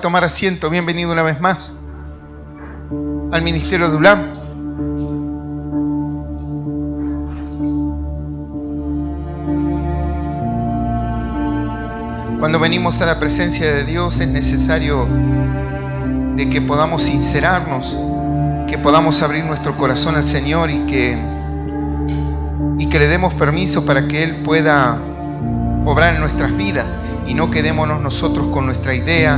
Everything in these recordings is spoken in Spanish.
Tomar asiento, bienvenido una vez más al Ministerio de ULAM. Cuando venimos a la presencia de Dios es necesario de que podamos sincerarnos, que podamos abrir nuestro corazón al Señor y que le demos permiso para que Él pueda obrar en nuestras vidas y no quedémonos nosotros con nuestra idea,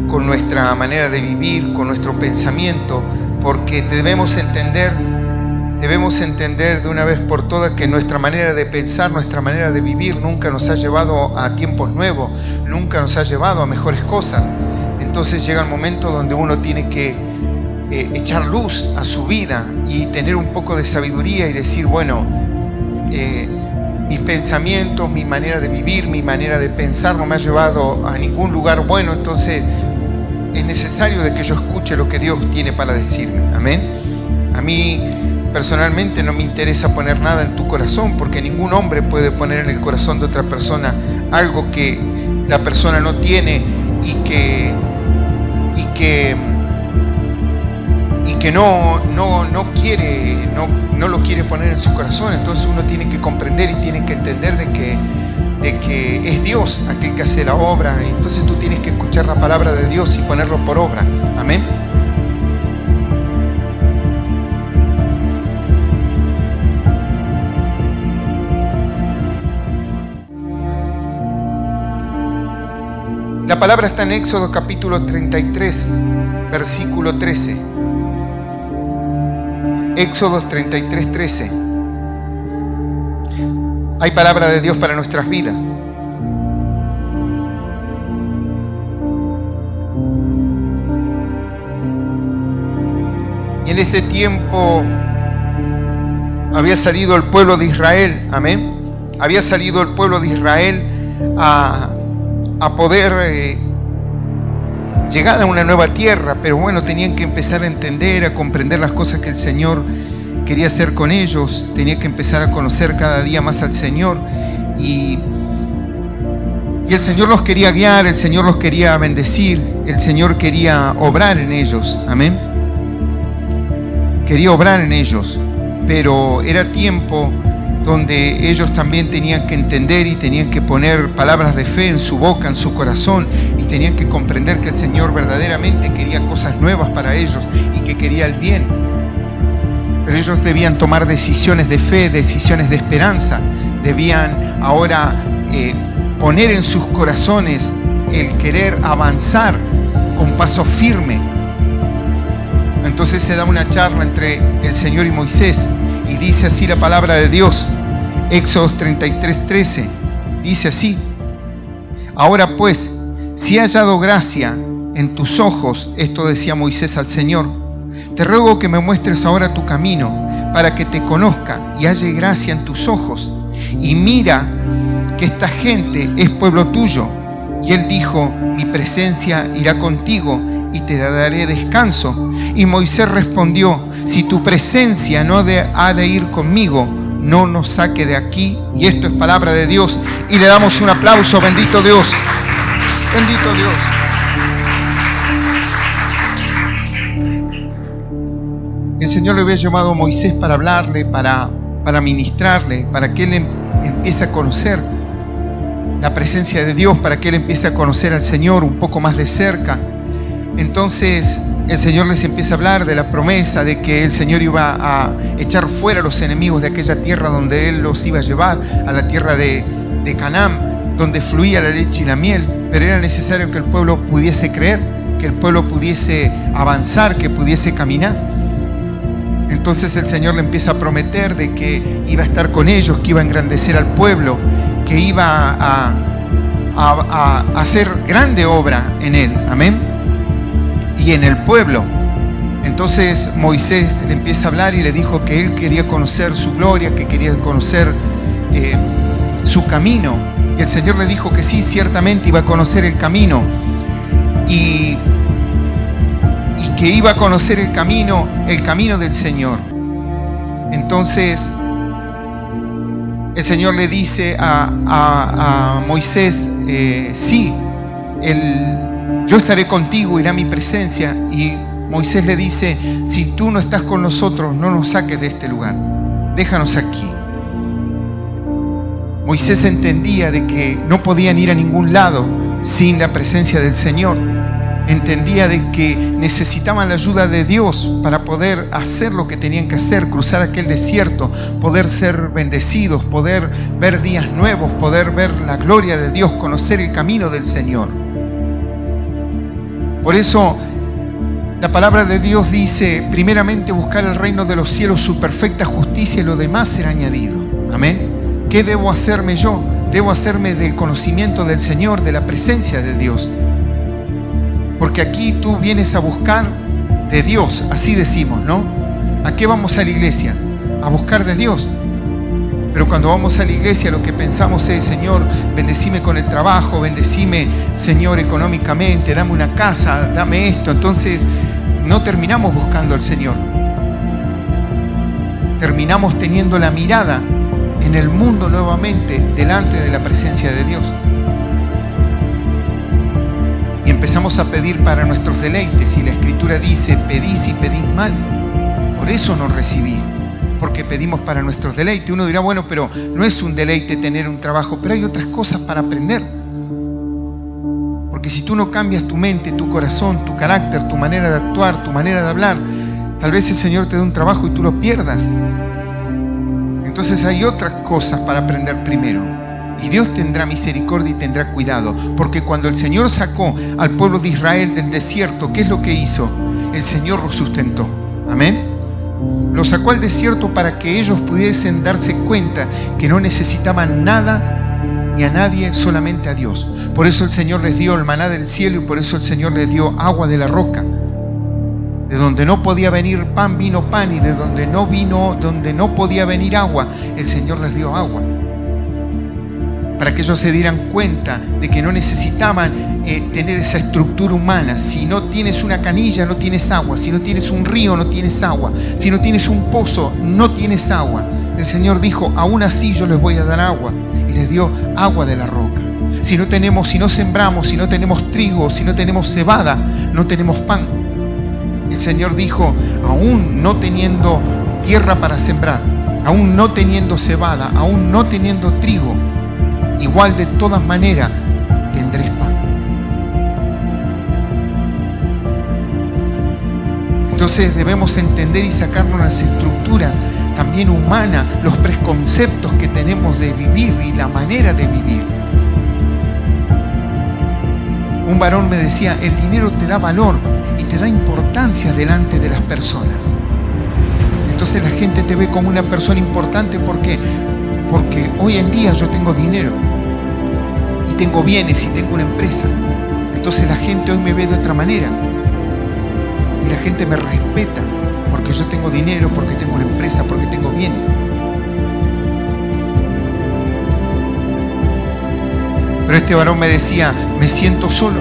con nuestra manera de vivir, con nuestro pensamiento, porque debemos entender de una vez por todas que nuestra manera de pensar, nuestra manera de vivir nunca nos ha llevado a tiempos nuevos, nunca nos ha llevado a mejores cosas. Entonces llega el momento donde uno tiene que echar luz a su vida y tener un poco de sabiduría y decir, bueno, mis pensamientos, mi manera de vivir, mi manera de pensar no me ha llevado a ningún lugar bueno, entonces es necesario de que yo escuche lo que Dios tiene para decirme. Amén. A mí personalmente no me interesa poner nada en tu corazón, porque ningún hombre puede poner en el corazón de otra persona algo que la persona no tiene y que no lo quiere poner en su corazón. Entonces uno tiene que comprender y tiene que entender de que es Dios aquel que hace la obra. Entonces tú tienes que escuchar la palabra de Dios y ponerlo por obra. Amén. La palabra está en Éxodo capítulo 33, versículo 13. Éxodo 33, 13. Hay palabra de Dios para nuestras vidas. Y en este tiempo había salido el pueblo de Israel, amén. Había salido el pueblo de Israel a poder llegar a una nueva tierra, pero bueno, tenían que empezar a entender, a comprender las cosas que el Señor quería hacer con ellos. Tenía que empezar a conocer cada día más al Señor y el Señor los quería guiar, el Señor los quería bendecir, el Señor quería obrar en ellos, amén. Quería obrar en ellos, pero era tiempo donde ellos también tenían que entender y tenían que poner palabras de fe en su boca, en su corazón, y tenían que comprender que el Señor verdaderamente quería cosas nuevas para ellos y que quería el bien. Pero ellos debían tomar decisiones de fe, decisiones de esperanza. Debían ahora poner en sus corazones el querer avanzar con paso firme. Entonces se da una charla entre el Señor y Moisés y dice así la palabra de Dios. Éxodo 33, 13 dice así: ahora pues, si he hallado gracia en tus ojos, esto decía Moisés al Señor, te ruego que me muestres ahora tu camino, para que te conozca y halle gracia en tus ojos. Y mira que esta gente es pueblo tuyo. Y él dijo: mi presencia irá contigo y te daré descanso. Y Moisés respondió: si tu presencia no ha de ir conmigo, no nos saque de aquí. Y esto es palabra de Dios. Y le damos un aplauso. Bendito Dios. Bendito Dios. El Señor le había llamado a Moisés para hablarle, para ministrarle, para que él empiece a conocer la presencia de Dios, para que él empiece a conocer al Señor un poco más de cerca. Entonces el Señor les empieza a hablar de la promesa de que el Señor iba a echar fuera a los enemigos de aquella tierra donde Él los iba a llevar, a la tierra de Canaán, donde fluía la leche y la miel. Pero era necesario que el pueblo pudiese creer, que el pueblo pudiese avanzar, que pudiese caminar. Entonces el Señor le empieza a prometer de que iba a estar con ellos, que iba a engrandecer al pueblo, que iba a hacer grande obra en él, amén, y en el pueblo. Entonces Moisés le empieza a hablar y le dijo que él quería conocer su gloria, que quería conocer su camino. Y el Señor le dijo que sí, ciertamente iba a conocer el camino y que iba a conocer el camino del Señor. Entonces el Señor le dice a Moisés, sí, Yo estaré contigo, irá mi presencia. Y Moisés le dice, si tú no estás con nosotros, no nos saques de este lugar, déjanos aquí. Moisés entendía de que no podían ir a ningún lado sin la presencia del Señor. Entendía de que necesitaban la ayuda de Dios para poder hacer lo que tenían que hacer, cruzar aquel desierto, poder ser bendecidos, poder ver días nuevos, poder ver la gloria de Dios, conocer el camino del Señor. Por eso la palabra de Dios dice, primeramente buscar el reino de los cielos, su perfecta justicia, y lo demás será añadido. Amén. ¿Qué debo hacerme yo? Debo hacerme del conocimiento del Señor, de la presencia de Dios. Porque aquí tú vienes a buscar de Dios, así decimos, ¿no? ¿A qué vamos a la iglesia? A buscar de Dios. Pero cuando vamos a la iglesia lo que pensamos es, Señor, bendecime con el trabajo, bendecime, Señor, económicamente, dame una casa, dame esto. Entonces no terminamos buscando al Señor. Terminamos teniendo la mirada en el mundo nuevamente, delante de la presencia de Dios. Y empezamos a pedir para nuestros deleites, y la Escritura dice, pedís y pedís mal, por eso no recibís, porque pedimos para nuestros deleites. Uno dirá, bueno, pero no es un deleite tener un trabajo, pero hay otras cosas para aprender. Porque si tú no cambias tu mente, tu corazón, tu carácter, tu manera de actuar, tu manera de hablar, tal vez el Señor te dé un trabajo y tú lo pierdas. Entonces hay otras cosas para aprender primero. Y Dios tendrá misericordia y tendrá cuidado. Porque cuando el Señor sacó al pueblo de Israel del desierto, ¿qué es lo que hizo? El Señor los sustentó. Amén. Los sacó al desierto para que ellos pudiesen darse cuenta que no necesitaban nada ni a nadie, solamente a Dios. Por eso el Señor les dio el maná del cielo, y por eso el Señor les dio agua de la roca. De donde no podía venir pan, vino pan, y de donde no podía venir agua, el Señor les dio agua. Para que ellos se dieran cuenta de que no necesitaban tener esa estructura humana. Si no tienes una canilla, no tienes agua. Si no tienes un río, no tienes agua. Si no tienes un pozo, no tienes agua. El Señor dijo, aún así yo les voy a dar agua. Y les dio agua de la roca. Si no sembramos, si no tenemos trigo, si no tenemos cebada, no tenemos pan. El Señor dijo, aún no teniendo tierra para sembrar, aún no teniendo cebada, aún no teniendo trigo, igual de todas maneras tendréis pan. Entonces debemos entender y sacarnos las estructuras también humanas, los preconceptos que tenemos de vivir y la manera de vivir. Un varón me decía, el dinero te da valor y te da importancia delante de las personas. Entonces la gente te ve como una persona importante porque hoy en día yo tengo dinero y tengo bienes y tengo una empresa. Entonces la gente hoy me ve de otra manera y la gente me respeta porque yo tengo dinero, porque tengo una empresa, porque tengo bienes. Pero este varón me decía, me siento solo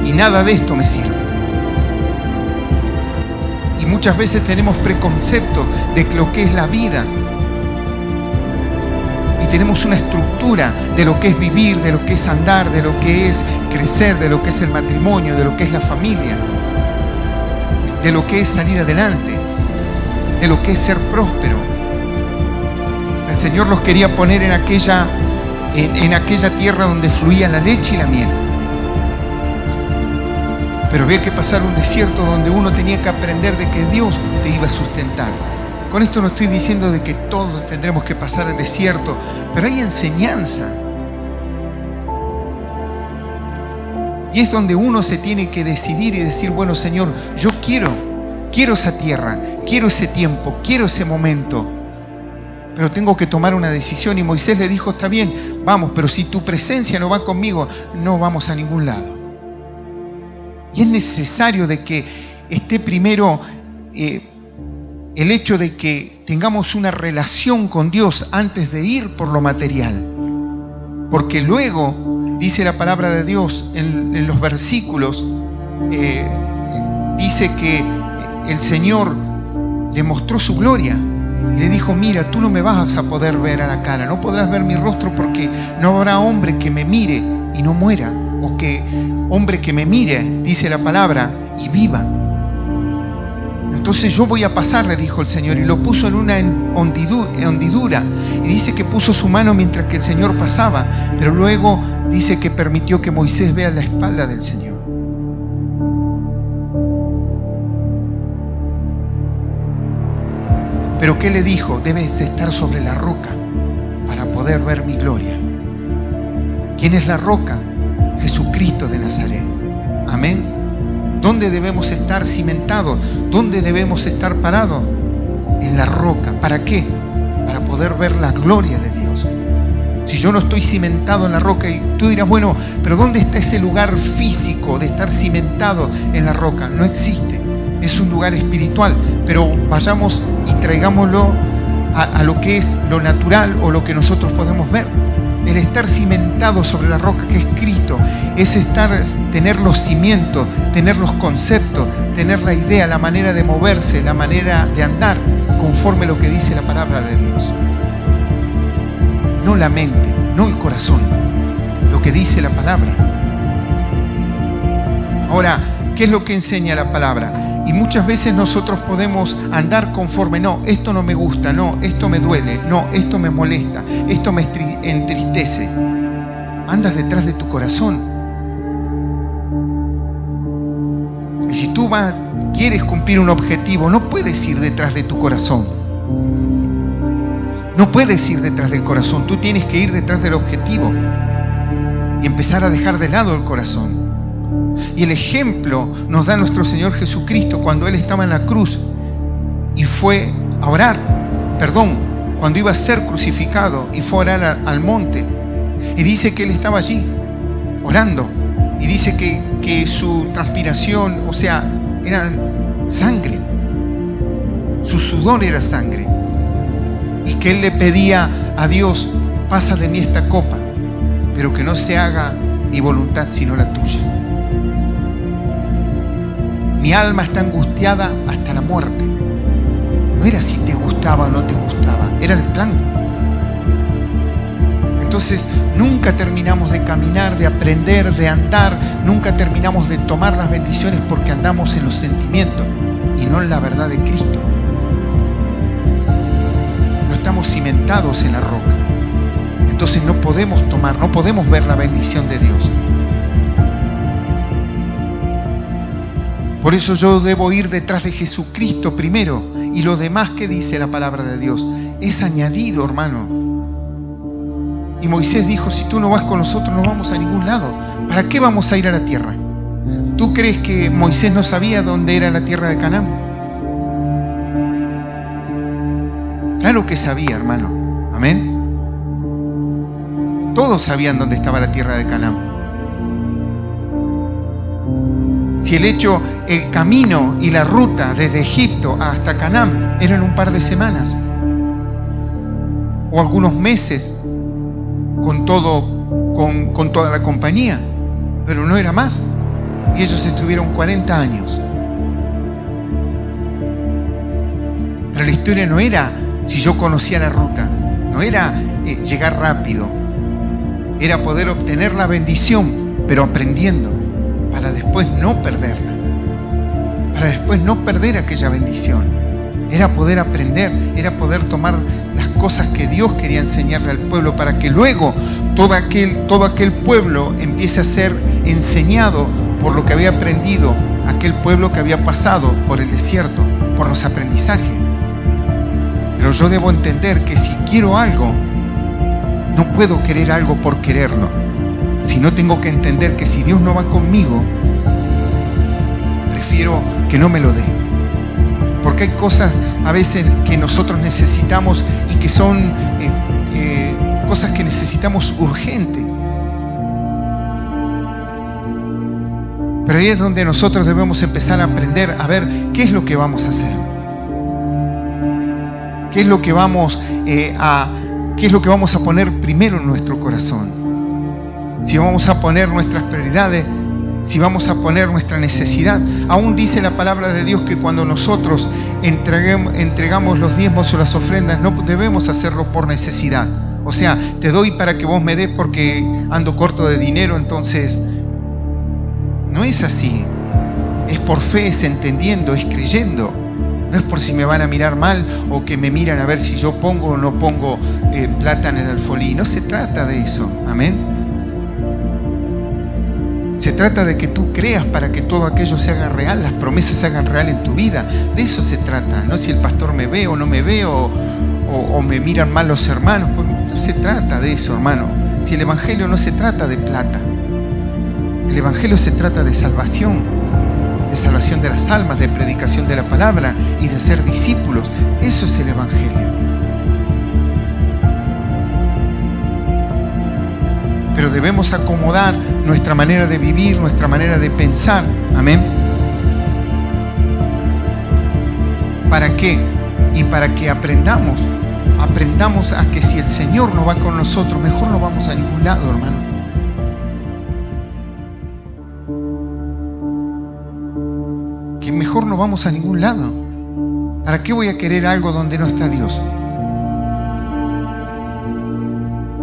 y nada de esto me sirve. Y muchas veces tenemos preconceptos de lo que es la vida. Y tenemos una estructura de lo que es vivir, de lo que es andar, de lo que es crecer, de lo que es el matrimonio, de lo que es la familia, de lo que es salir adelante, de lo que es ser próspero. El Señor los quería poner en aquella tierra donde fluía la leche y la miel. Pero había que pasar un desierto donde uno tenía que aprender de que Dios te iba a sustentar. Con esto no estoy diciendo de que todos tendremos que pasar el desierto, pero hay enseñanza. Y es donde uno se tiene que decidir y decir, bueno, Señor, yo quiero esa tierra, quiero ese tiempo, quiero ese momento. Pero tengo que tomar una decisión. Y Moisés le dijo, está bien, vamos, pero si tu presencia no va conmigo, no vamos a ningún lado. Y es necesario de que esté primero el hecho de que tengamos una relación con Dios antes de ir por lo material. Porque luego, dice la palabra de Dios en los versículos, dice que el Señor le mostró su gloria. Y le dijo, mira, tú no me vas a poder ver a la cara, no podrás ver mi rostro porque no habrá hombre que me mire y no muera, o que hombre que me mire, dice la palabra, y viva. Entonces yo voy a pasar, le dijo el Señor, y lo puso en una hendidura. Y dice que puso su mano mientras que el Señor pasaba, pero luego dice que permitió que Moisés vea la espalda del Señor. Pero ¿qué le dijo? Debes estar sobre la roca para poder ver mi gloria. ¿Quién es la roca? Jesucristo de Nazaret. Amén. ¿Dónde debemos estar cimentados? ¿Dónde debemos estar parados? En la roca. ¿Para qué? Para poder ver la gloria de Dios. Si yo no estoy cimentado en la roca, y tú dirás, bueno, pero ¿dónde está ese lugar físico de estar cimentado en la roca? No existe. Es un lugar espiritual, pero vayamos y traigámoslo a lo que es lo natural o lo que nosotros podemos ver. El estar cimentado sobre la roca que es Cristo, es tener los cimientos, tener los conceptos, tener la idea, la manera de moverse, la manera de andar, conforme a lo que dice la palabra de Dios. No la mente, no el corazón, lo que dice la palabra. Ahora, ¿qué es lo que enseña la palabra? Y muchas veces nosotros podemos andar conforme, no, esto no me gusta, no, esto me duele, no, esto me molesta, esto me entristece. Andas detrás de tu corazón. Y si tú quieres cumplir un objetivo, no puedes ir detrás de tu corazón. No puedes ir detrás del corazón, tú tienes que ir detrás del objetivo y empezar a dejar de lado el corazón. Y el ejemplo nos da nuestro Señor Jesucristo cuando Él estaba en la cruz y fue a orar, cuando iba a ser crucificado y fue a orar al monte. Y dice que Él estaba allí, orando. Y dice que su transpiración, era sangre. Su sudor era sangre. Y que Él le pedía a Dios, pasa de mí esta copa, pero que no se haga mi voluntad sino la tuya. Mi alma está angustiada hasta la muerte. No era si te gustaba o no te gustaba, era el plan. Entonces, nunca terminamos de caminar, de aprender, de andar, nunca terminamos de tomar las bendiciones porque andamos en los sentimientos y no en la verdad de Cristo. No estamos cimentados en la roca. Entonces no podemos ver la bendición de Dios. Por eso yo debo ir detrás de Jesucristo primero, y lo demás que dice la palabra de Dios es añadido, hermano. Y Moisés dijo, si tú no vas con nosotros no vamos a ningún lado. ¿Para qué vamos a ir a la tierra? ¿Tú crees que Moisés no sabía dónde era la tierra de Canaán? Claro que sabía, hermano. Amén. Todos sabían dónde estaba la tierra de Canaán. Si el camino y la ruta desde Egipto hasta Canaán eran un par de semanas o algunos meses con toda la compañía, pero no era más. Y ellos estuvieron 40 años. Pero la historia no era si yo conocía la ruta, no era llegar rápido, era poder obtener la bendición, pero aprendiendo, para después no perderla, para después no perder aquella bendición. Era poder aprender, era poder tomar las cosas que Dios quería enseñarle al pueblo, para que luego todo aquel pueblo empiece a ser enseñado por lo que había aprendido aquel pueblo que había pasado por el desierto, por los aprendizajes. Pero yo debo entender que si quiero algo, no puedo querer algo por quererlo, sino tengo que entender que si Dios no va conmigo, prefiero que no me lo dé. Porque hay cosas a veces que nosotros necesitamos y que son cosas que necesitamos urgente. Pero ahí es donde nosotros debemos empezar a aprender a ver qué es lo que vamos a hacer. ¿Qué es lo que vamos a poner primero en nuestro corazón? Si vamos a poner nuestras prioridades, si vamos a poner nuestra necesidad. Aún dice la palabra de Dios que cuando nosotros entregamos los diezmos o las ofrendas, no debemos hacerlo por necesidad. O sea, te doy para que vos me des porque ando corto de dinero, entonces No es así. Es por fe, es entendiendo, es creyendo. No es por si me van a mirar mal o que me miran a ver si yo pongo o no pongo plata en el alfolí. No se trata de eso. Amén. Se trata de que tú creas para que todo aquello se haga real, las promesas se hagan real en tu vida. De eso se trata. No si el pastor me ve o no me ve o me miran mal los hermanos. Pues no se trata de eso, hermano. Si el evangelio no se trata de plata. El evangelio se trata de salvación de las almas, de predicación de la palabra y de ser discípulos. Eso es el evangelio. Pero debemos acomodar nuestra manera de vivir, nuestra manera de pensar. Amén. ¿Para qué? Y para que aprendamos a que si el Señor no va con nosotros, mejor no vamos a ningún lado, hermano. Que mejor no vamos a ningún lado. ¿Para qué voy a querer algo donde no está Dios?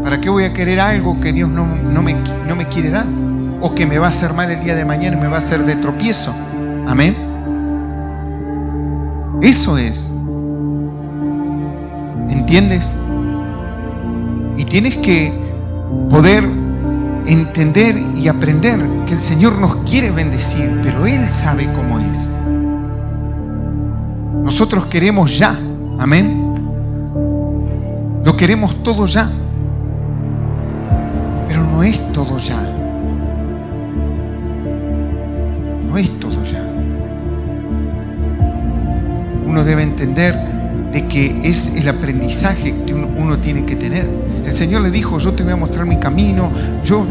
¿Para qué voy a querer algo que Dios no me quiere dar? O que me va a hacer mal el día de mañana y me va a hacer de tropiezo. Amén. Eso es. ¿Entiendes? Y tienes que poder entender y aprender que el Señor nos quiere bendecir, pero Él sabe cómo es. Nosotros queremos ya. Amén. Lo queremos todo ya. Pero no es todo ya. No es todo ya. Uno debe entender de que es el aprendizaje que uno tiene que tener. El Señor le dijo, yo te voy a mostrar mi camino, yo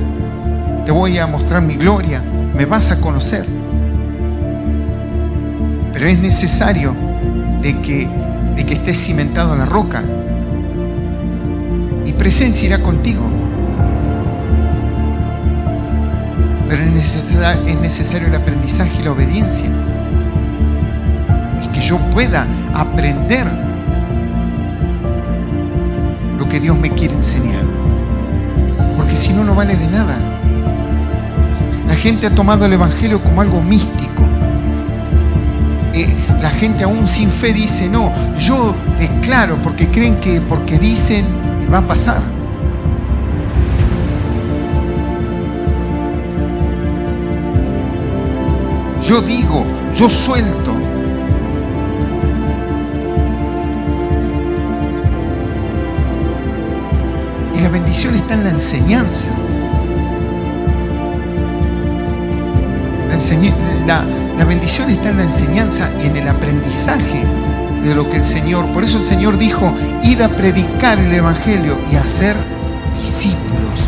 te voy a mostrar mi gloria, me vas a conocer. Pero es necesario de que estés cimentado en la roca. Mi presencia irá contigo. Pero es necesario el aprendizaje y la obediencia. Y que yo pueda aprender lo que Dios me quiere enseñar. Porque si no, no vale de nada. La gente ha tomado el Evangelio como algo místico. La gente aún sin fe dice, no, yo declaro, porque creen que porque dicen va a pasar. Yo digo, yo suelto. Y la bendición está en la enseñanza. La bendición está en la enseñanza y en el aprendizaje de lo que el Señor. Por eso el Señor dijo, id a predicar el Evangelio y a ser discípulos.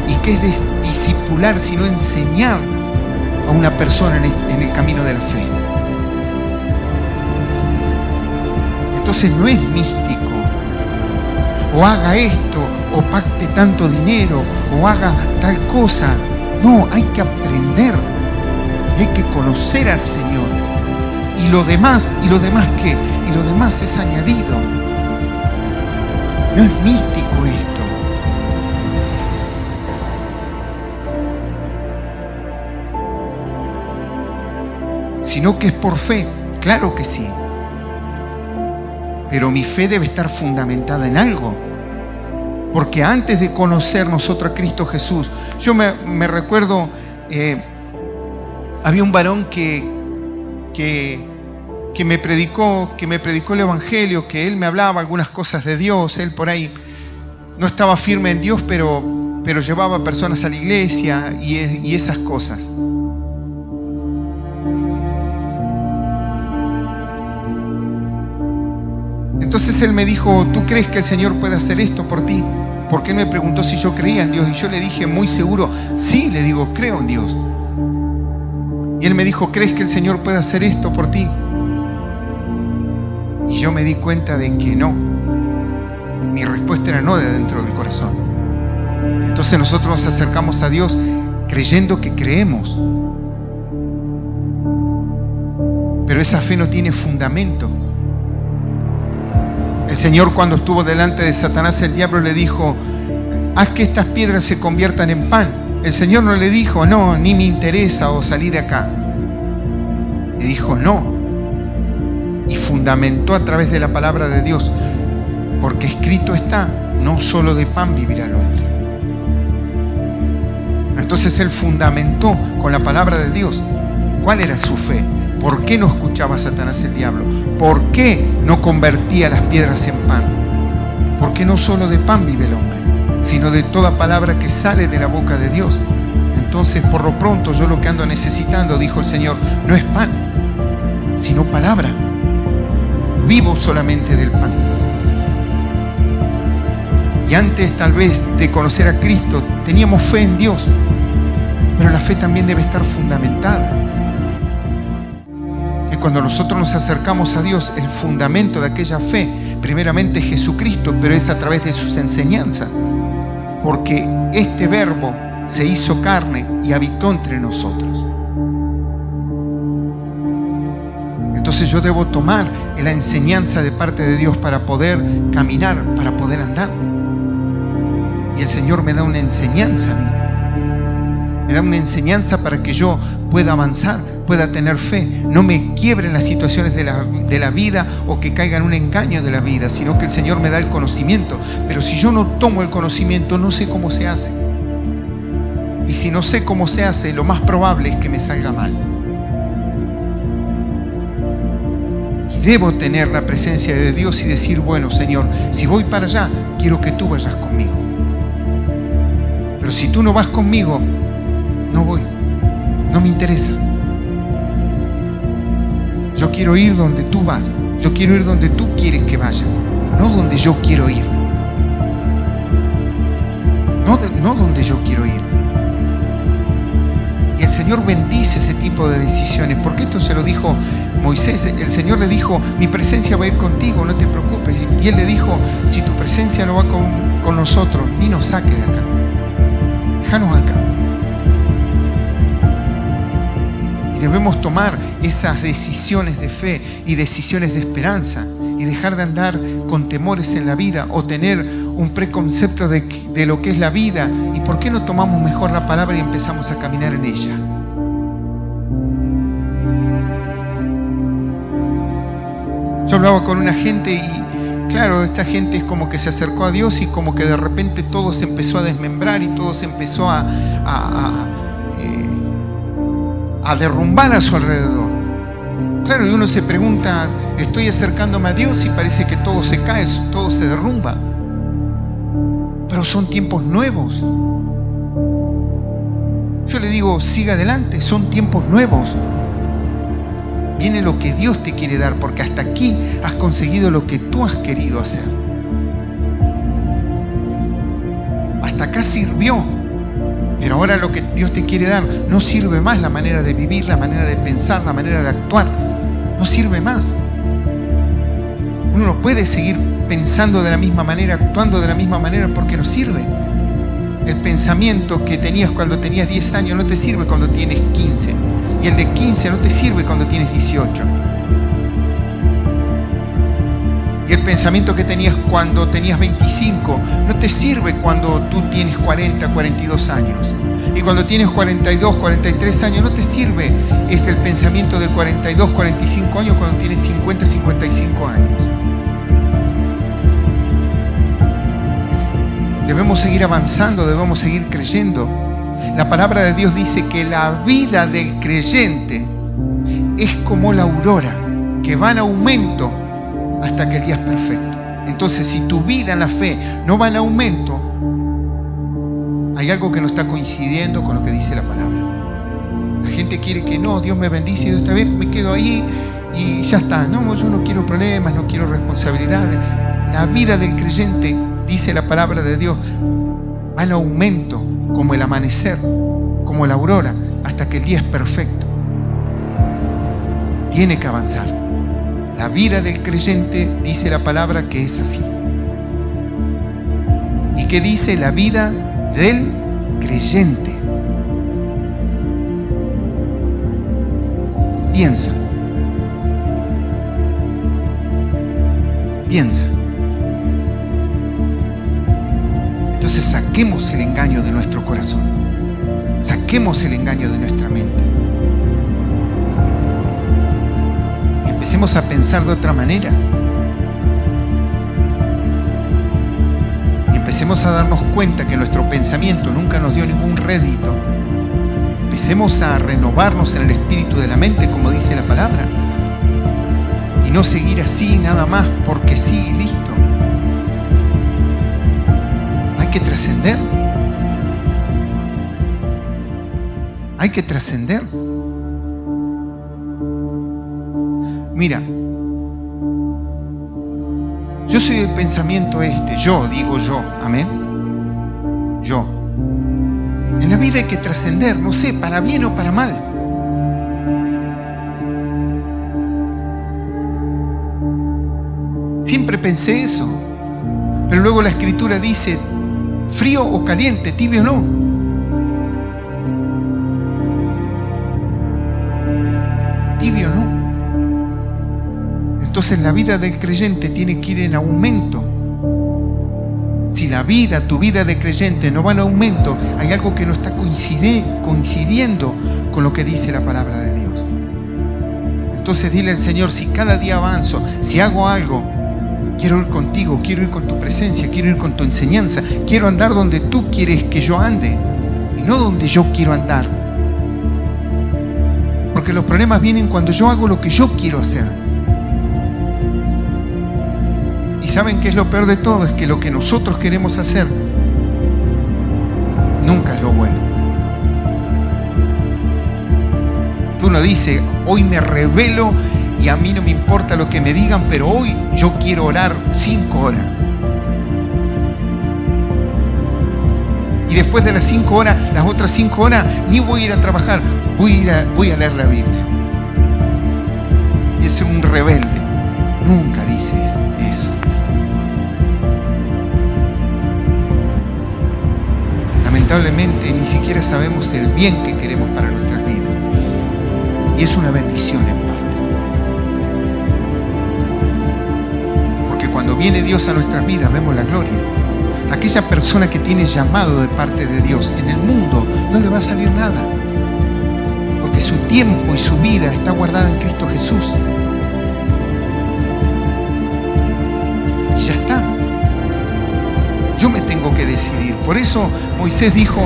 ¿Y qué es discipular sino enseñar a una persona en el camino de la fe? Entonces no es místico. O haga esto, o pacte tanto dinero, o haga tal cosa. No, hay que aprender. Hay que conocer al Señor. ¿Y lo demás qué? Y lo demás es añadido. No es místico esto. Sino que es por fe. Claro que sí. Pero mi fe debe estar fundamentada en algo. Porque antes de conocer nosotros a Cristo Jesús, yo me recuerdo, había un varón que me predicó el Evangelio, que él me hablaba algunas cosas de Dios. Él por ahí no estaba firme en Dios, pero llevaba personas a la iglesia y esas cosas. Entonces él me dijo, ¿tú crees que el Señor puede hacer esto por ti? Porque él me preguntó si yo creía en Dios y yo le dije muy seguro, sí, le digo, creo en Dios. Y él me dijo, ¿crees que el Señor puede hacer esto por ti? Y yo me di cuenta de que no. Mi respuesta era no de dentro del corazón. Entonces nosotros nos acercamos a Dios creyendo que creemos. Pero esa fe no tiene fundamento. El Señor, cuando estuvo delante de Satanás, el diablo le dijo, haz que estas piedras se conviertan en pan. El Señor no le dijo, no, ni me interesa o salí de acá. Le dijo, no. Y fundamentó a través de la palabra de Dios. Porque escrito está, no solo de pan vivirá el hombre. Entonces él fundamentó con la palabra de Dios. ¿Cuál era su fe? ¿Por qué no escuchaba a Satanás el diablo? ¿Por qué no convertía las piedras en pan? Porque no solo de pan vive el hombre, sino de toda palabra que sale de la boca de Dios. Entonces, por lo pronto, yo lo que ando necesitando, dijo el Señor, no es pan, sino palabra. Vivo solamente del pan. Y antes, tal vez, de conocer a Cristo, teníamos fe en Dios, pero la fe también debe estar fundamentada. Y cuando nosotros nos acercamos a Dios, el fundamento de aquella fe, primeramente es Jesucristo, pero es a través de sus enseñanzas. Porque este verbo se hizo carne y habitó entre nosotros. Entonces yo debo tomar la enseñanza de parte de Dios para poder caminar, para poder andar. Y el Señor me da una enseñanza a mí. Me da una enseñanza para que yo pueda avanzar, pueda tener fe, no me quiebre en las situaciones de la vida o que caiga en un engaño de la vida, sino que el Señor me da el conocimiento. Pero si yo no tomo el conocimiento, no sé cómo se hace. Y si no sé cómo se hace, lo más probable es que me salga mal. Y debo tener la presencia de Dios y decir, bueno, Señor, si voy para allá, quiero que tú vayas conmigo. Pero si tú no vas conmigo, no voy. No me interesa. Yo quiero ir donde tú vas. Yo quiero ir donde tú quieres que vaya, no donde yo quiero ir. No donde yo quiero ir. Y el Señor bendice ese tipo de decisiones, porque esto se lo dijo Moisés. El Señor le dijo, mi presencia va a ir contigo, no te preocupes. Y él le dijo, si tu presencia no va con nosotros, ni nos saque de acá. Déjanos acá. Debemos tomar esas decisiones de fe y decisiones de esperanza y dejar de andar con temores en la vida o tener un preconcepto de lo que es la vida. ¿Y por qué no tomamos mejor la palabra y empezamos a caminar en ella? Yo hablaba con una gente y claro, esta gente es como que se acercó a Dios y como que de repente todo se empezó a desmembrar y todo se empezó a derrumbar a su alrededor. Claro, y uno se pregunta, estoy acercándome a Dios y parece que todo se cae, todo se derrumba. Pero son tiempos nuevos. Yo le digo, siga adelante, son tiempos nuevos. Viene lo que Dios te quiere dar, porque hasta aquí has conseguido lo que tú has querido hacer. Hasta acá sirvió. Pero ahora lo que Dios te quiere dar no sirve más, la manera de vivir, la manera de pensar, la manera de actuar. No sirve más. Uno no puede seguir pensando de la misma manera, actuando de la misma manera, porque no sirve. El pensamiento que tenías cuando tenías 10 años no te sirve cuando tienes 15. Y el de 15 no te sirve cuando tienes 18. Y el pensamiento que tenías cuando tenías 25 no te sirve cuando tú tienes 40, 42 años. Y cuando tienes 42, 43 años no te sirve. Es el pensamiento de 42, 45 años cuando tienes 50, 55 años. Debemos seguir avanzando, debemos seguir creyendo. La palabra de Dios dice que la vida del creyente es como la aurora, que va en aumento hasta que el día es perfecto. Entonces, si tu vida en la fe no va en aumento, hay algo que no está coincidiendo con lo que dice la palabra. La gente quiere que no, Dios me bendice y esta vez me quedo ahí y ya está. No, yo no quiero problemas, no quiero responsabilidades. La vida del creyente, dice la palabra de Dios, va en aumento como el amanecer, como la aurora, hasta que el día es perfecto. Tiene que avanzar. La vida del creyente, dice la palabra, que es así. ¿Y qué dice la vida del creyente? Piensa. Piensa. Entonces saquemos el engaño de nuestro corazón. Saquemos el engaño de nuestra mente. Y empecemos a pensar de otra manera. Y empecemos a darnos cuenta que nuestro pensamiento nunca nos dio ningún rédito. Empecemos a renovarnos en el espíritu de la mente, como dice la palabra. Y no seguir así nada más porque sí y listo. Hay que trascender. Hay que trascender. Mira, yo soy del pensamiento yo digo yo, amén. Yo. En la vida hay que trascender, no sé, para bien o para mal. Siempre pensé eso. Pero luego la Escritura dice, frío o caliente, tibio o no. Tibio o no. Entonces la vida del creyente tiene que ir en aumento. Si la vida, tu vida de creyente no va en aumento, hay algo que no está coincidiendo con lo que dice la palabra de Dios. Entonces dile al Señor, si cada día avanzo, si hago algo, quiero ir contigo, quiero ir con tu presencia, quiero ir con tu enseñanza, quiero andar donde tú quieres que yo ande y no donde yo quiero andar. Porque los problemas vienen cuando yo hago lo que yo quiero hacer. Y ¿saben qué es lo peor de todo? Es que lo que nosotros queremos hacer nunca es lo bueno. Tú no dices, hoy me rebelo y a mí no me importa lo que me digan, pero hoy yo quiero orar 5 horas. Y después de las 5 horas, las otras 5 horas, ni voy a ir a trabajar, voy a leer la Biblia. Y es un rebelde. Nunca dices eso. Lamentablemente ni siquiera sabemos el bien que queremos para nuestras vidas. Y es una bendición en parte. Porque cuando viene Dios a nuestras vidas vemos la gloria. Aquella persona que tiene llamado de parte de Dios en el mundo no le va a salir nada. Porque su tiempo y su vida está guardada en Cristo Jesús. Y ya está. Yo me tengo que decidir. Por eso Moisés dijo,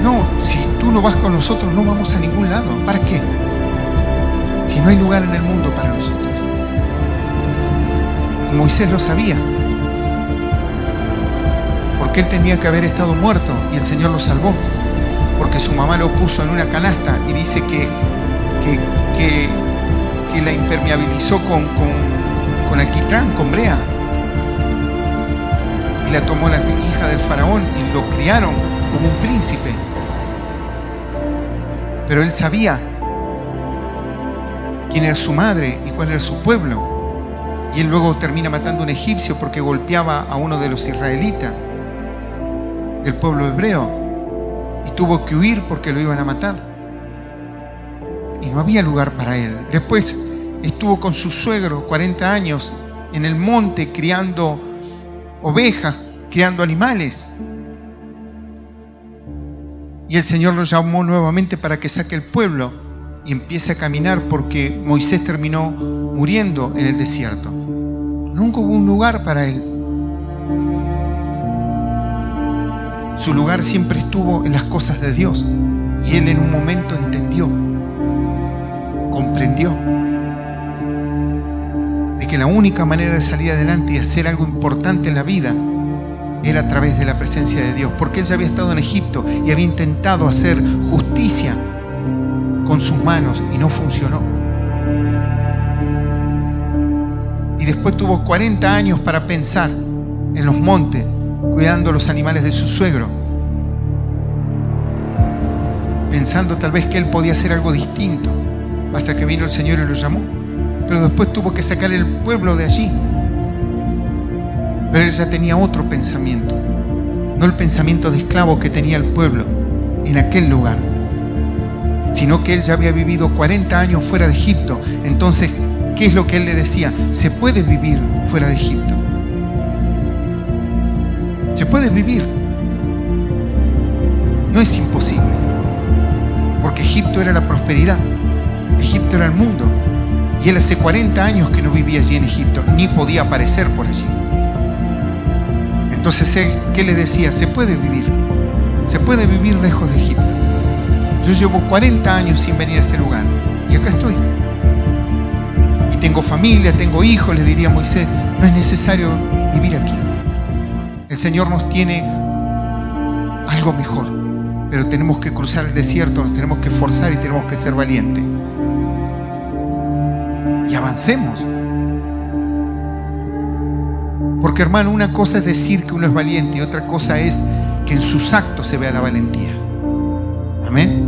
no, si tú no vas con nosotros no vamos a ningún lado. ¿Para qué? Si no hay lugar en el mundo para nosotros. Y Moisés lo sabía. Porque él tenía que haber estado muerto y el Señor lo salvó. Porque su mamá lo puso en una canasta y dice que la impermeabilizó con alquitrán, con brea. Y la tomó la hija del faraón y lo criaron como un príncipe. Pero él sabía quién era su madre y cuál era su pueblo. Y él luego termina matando a un egipcio porque golpeaba a uno de los israelitas del pueblo hebreo. Y tuvo que huir porque lo iban a matar. Y no había lugar para él. Después estuvo con su suegro 40 años en el monte criando ovejas, criando animales. Y el Señor lo llamó nuevamente para que saque el pueblo y empiece a caminar, porque Moisés terminó muriendo en el desierto. Nunca hubo un lugar para él. Su lugar siempre estuvo en las cosas de Dios. Y él en un momento entendió, comprendió de que la única manera de salir adelante y hacer algo importante en la vida era a través de la presencia de Dios, porque él ya había estado en Egipto y había intentado hacer justicia con sus manos y no funcionó. Y después tuvo 40 años para pensar en los montes, cuidando los animales de su suegro, pensando tal vez que él podía hacer algo distinto, hasta que vino el Señor y lo llamó. Pero después tuvo que sacar el pueblo de allí. Pero él ya tenía otro pensamiento, no el pensamiento de esclavo que tenía el pueblo en aquel lugar, sino que él ya había vivido 40 años fuera de Egipto. Entonces, ¿qué es lo que él le decía? Se puede vivir fuera de Egipto. Se puede vivir. No es imposible. porque Egipto era la prosperidad, Egipto era el mundo, y él hace 40 años que no vivía allí en Egipto, ni podía aparecer por allí. Entonces él, ¿qué le decía? Se puede vivir lejos de Egipto. Yo llevo 40 años sin venir a este lugar, y acá estoy. Y tengo familia, tengo hijos, le diría a Moisés, no es necesario vivir aquí. El Señor nos tiene algo mejor, pero tenemos que cruzar el desierto, nos tenemos que esforzar y tenemos que ser valientes. Y avancemos. Porque, hermano, una cosa es decir que uno es valiente y otra cosa es que en sus actos se vea la valentía. Amén.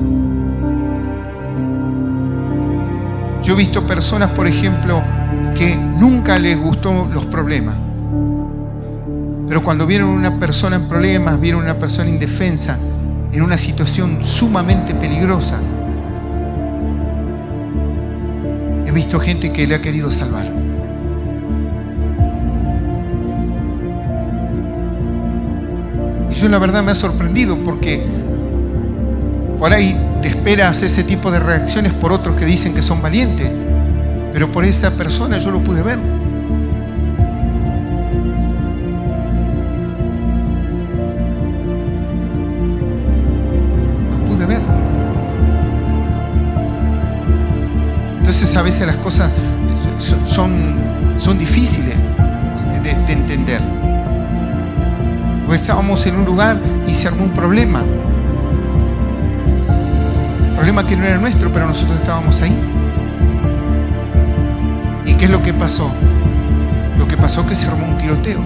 Yo he visto personas, por ejemplo, que nunca les gustó los problemas. Pero cuando vieron una persona en problemas, vieron una persona indefensa, en una situación sumamente peligrosa, he visto gente que le ha querido salvar. Y yo la verdad me ha sorprendido porque por ahí te esperas ese tipo de reacciones por otros que dicen que son valientes, pero por esa persona yo lo pude ver. Entonces a veces las cosas son difíciles de entender. Porque estábamos en un lugar y se armó un problema. Un problema que no era nuestro, pero nosotros estábamos ahí. ¿Y qué es lo que pasó? Lo que pasó es que se armó un tiroteo.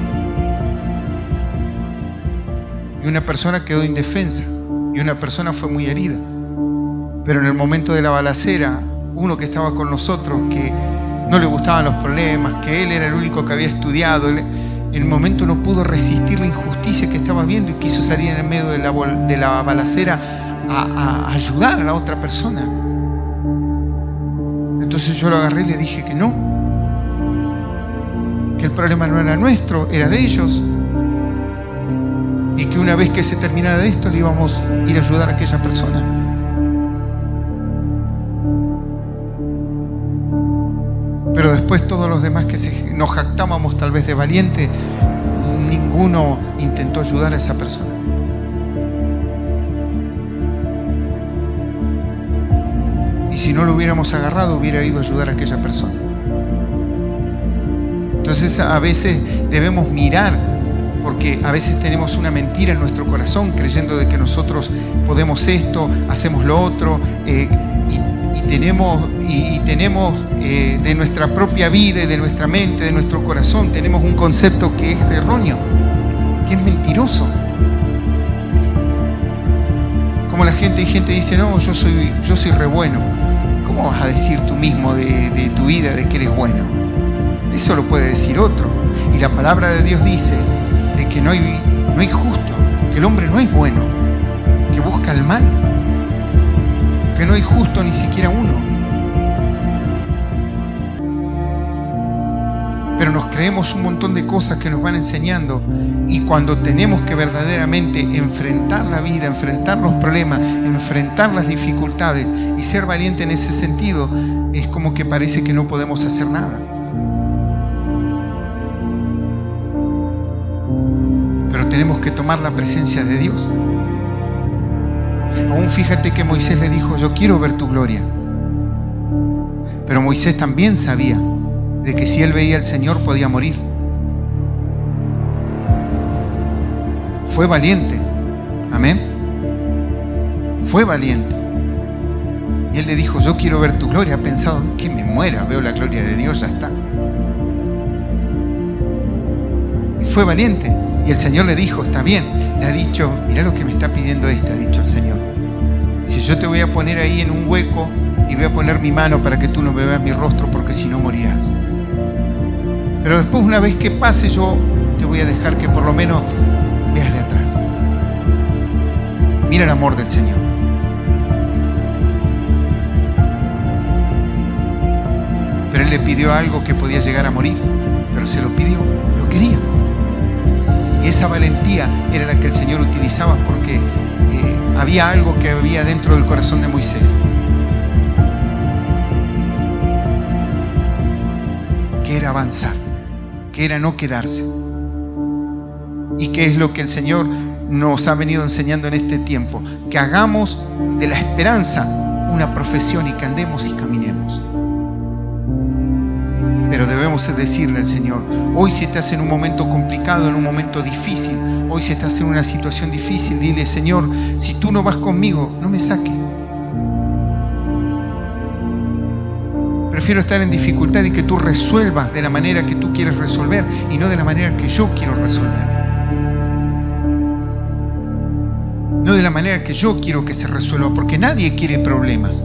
Y una persona quedó indefensa. Y una persona fue muy herida. Pero en el momento de la balacera, uno que estaba con nosotros, que no le gustaban los problemas, que él era el único que había estudiado, en el momento no pudo resistir la injusticia que estaba viendo y quiso salir en el medio de la balacera a ayudar a la otra persona. Entonces yo lo agarré y le dije que no, que el problema no era nuestro, era de ellos, y que una vez que se terminara de esto le íbamos a ir a ayudar a aquella persona. Pero después todos los demás que nos jactábamos tal vez de valiente, ninguno intentó ayudar a esa persona. Y si no lo hubiéramos agarrado, hubiera ido a ayudar a aquella persona. Entonces a veces debemos mirar, porque a veces tenemos una mentira en nuestro corazón, creyendo de que nosotros podemos esto, hacemos lo otro, y tenemos de nuestra propia vida y de nuestra mente, de nuestro corazón, tenemos un concepto que es erróneo, que es mentiroso. Como hay gente dice, no, yo soy re bueno. ¿Cómo vas a decir tú mismo de tu vida de que eres bueno? Eso lo puede decir otro. Y la palabra de Dios dice de que no hay justo, que el hombre no es bueno, que busca el mal, que no hay justo ni siquiera uno. Pero nos creemos un montón de cosas que nos van enseñando, y cuando tenemos que verdaderamente enfrentar la vida, enfrentar los problemas, enfrentar las dificultades y ser valiente en ese sentido, es como que parece que no podemos hacer nada. Pero tenemos que tomar la presencia de Dios. Aún fíjate que Moisés le dijo, yo quiero ver tu gloria. Pero Moisés también sabía de que si él veía al Señor podía morir. Fue valiente. Amén. Fue valiente. Y él le dijo, yo quiero ver tu gloria. Ha pensado, que me muera, veo la gloria de Dios, ya está. Y fue valiente. Y el Señor le dijo, está bien. Le ha dicho, mirá lo que me está pidiendo ha dicho el Señor. Si yo te voy a poner ahí en un hueco y voy a poner mi mano para que tú no me veas mi rostro, porque si no morirás. Pero después, una vez que pase, yo te voy a dejar que por lo menos veas de atrás. Mira el amor del Señor. Pero Él le pidió algo que podía llegar a morir, pero se lo pidió, lo quería. Y esa valentía era la que el Señor utilizaba, porque había algo que había dentro del corazón de Moisés, que era avanzar, que era no quedarse. ¿Y qué es lo que el Señor nos ha venido enseñando en este tiempo? Que hagamos de la esperanza una profesión y que andemos y caminemos. Pero debemos decirle al Señor, hoy si estás en un momento complicado, en un momento difícil, hoy si estás en una situación difícil, dile, Señor, si tú no vas conmigo, no me saques. Prefiero estar en dificultad y que tú resuelvas de la manera que tú quieres resolver y no de la manera que yo quiero resolver. No de la manera que yo quiero que se resuelva, porque nadie quiere problemas.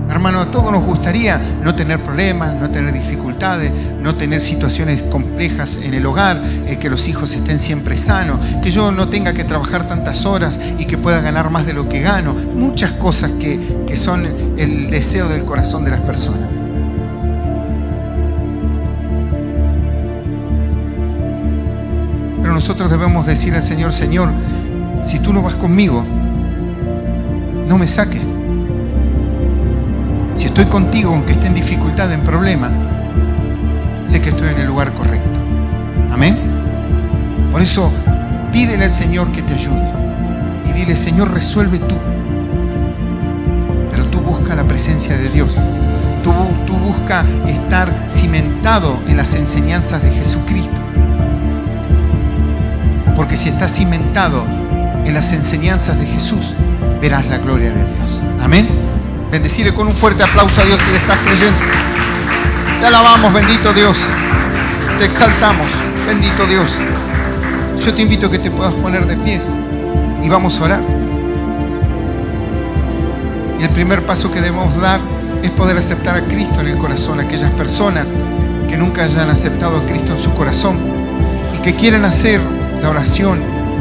Hermano, a todos nos gustaría no tener problemas, no tener dificultades, no tener situaciones complejas en el hogar, que los hijos estén siempre sanos, que yo no tenga que trabajar tantas horas y que pueda ganar más de lo que gano. Muchas cosas que son el deseo del corazón de las personas. Pero nosotros debemos decir al Señor, Señor, si tú no vas conmigo, no me saques. Si estoy contigo, aunque esté en dificultad, en problema, sé que estoy en el lugar correcto. Amén. Por eso, pídele al Señor que te ayude. Y dile, Señor, resuelve tú. Pero tú busca la presencia de Dios. Tú busca estar cimentado en las enseñanzas de Jesucristo. Porque si estás cimentado en las enseñanzas de Jesús, verás la gloria de Dios. Amén. Bendecirle con un fuerte aplauso a Dios si le estás creyendo. Te alabamos, bendito Dios. Te exaltamos, bendito Dios. Yo te invito a que te puedas poner de pie y vamos a orar. Y el primer paso que debemos dar es poder aceptar a Cristo en el corazón. Aquellas personas que nunca hayan aceptado a Cristo en su corazón y que quieran hacer la oración.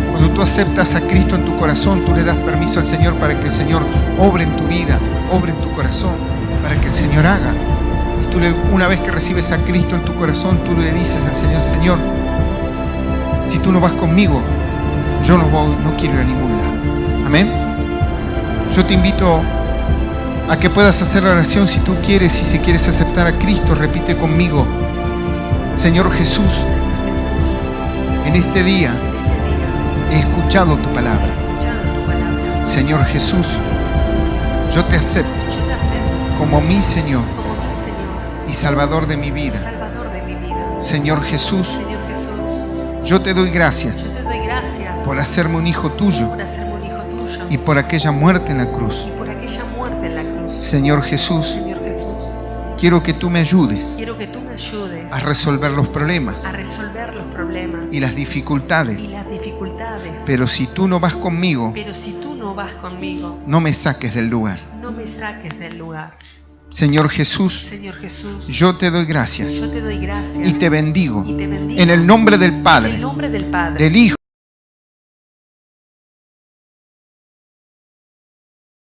Cuando tú aceptas a Cristo en tu corazón, tú le das permiso al Señor para que el Señor obre en tu vida, obre en tu corazón, para que el Señor haga. Y tú una vez que recibes a Cristo en tu corazón, tú le dices al Señor, Señor, si tú no vas conmigo, yo no quiero ir a ningún lado. Amén. Yo te invito a que puedas hacer la oración si tú quieres, si quieres aceptar a Cristo, repite conmigo, Señor Jesús, en este día he escuchado tu palabra. Señor Jesús, yo te acepto como mi Señor y Salvador de mi vida. Señor Jesús, yo te doy gracias por hacerme un hijo tuyo y por aquella muerte en la cruz. Señor Jesús, quiero que tú me ayudes a resolver los problemas y las dificultades. Pero si tú no vas conmigo, no me saques del lugar. Señor Jesús, yo te doy gracias y te bendigo en el nombre del Padre, del Hijo